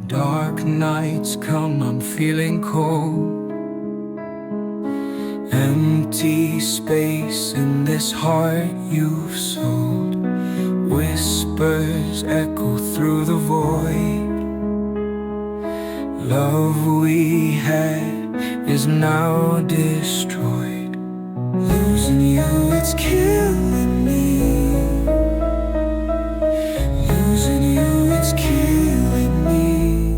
Dark nights come, I'm feeling cold. Empty space in this heart you've sold. Whispers echo through the void. Love we had is now destroyed. Losing you, it's killing me. Losing you, it's killing me.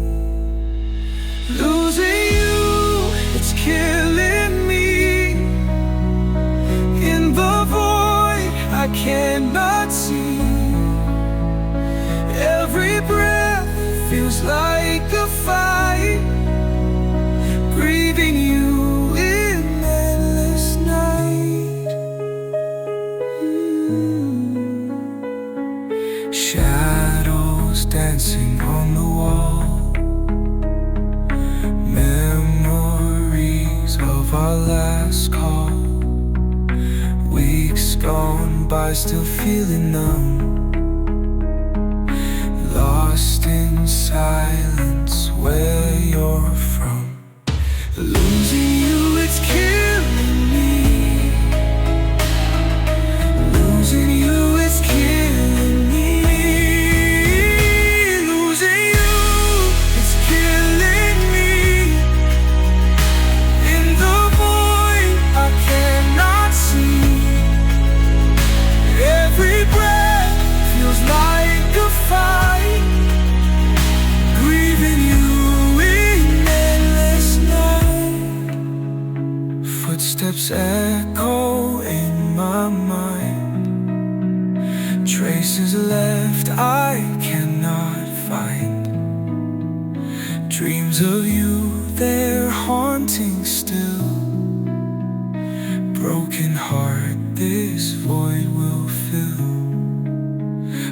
Losing you, it's killing me. In the void I cannot see. Every breath feels like a fight. Breathing you in endless night. Shadows dancing on the wall. Memories of our last call. Weeks gone by, still feeling numb. Lost in silence where you're from. Losing you, it's killing me. Losing you, it's killing me. Losing you, it's killing me. In the void I cannot see. Every breath feels like a fight. Grieving you in endless night. Footsteps echo in my mind. Traces left I cannot find. Dreams of you, they're haunting still. Broken heart, this void will fill.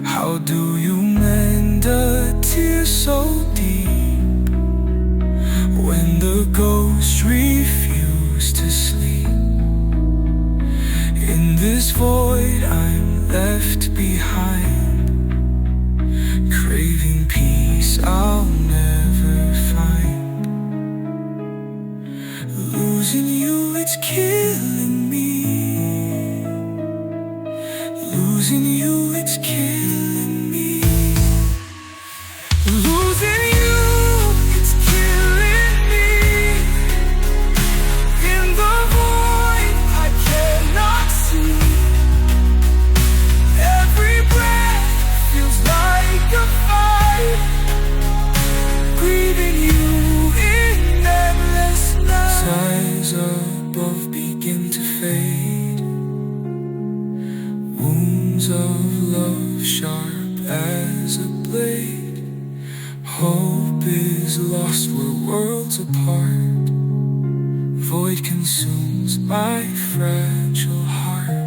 How do you mend a tear so deep when the ghosts refuse to sleep? In this void I'm left behind, craving peace I'll never find. Losing you, it's killing me. Losing you, it's killing me. Losing you, it's killing me. In the void I cannot see. Every breath feels like a fight. Breathing you in endless night. Skies above begin to fade. Wounds of love sharp as a blade. Hope is lost, we're worlds apart. Void consumes my fragile heart.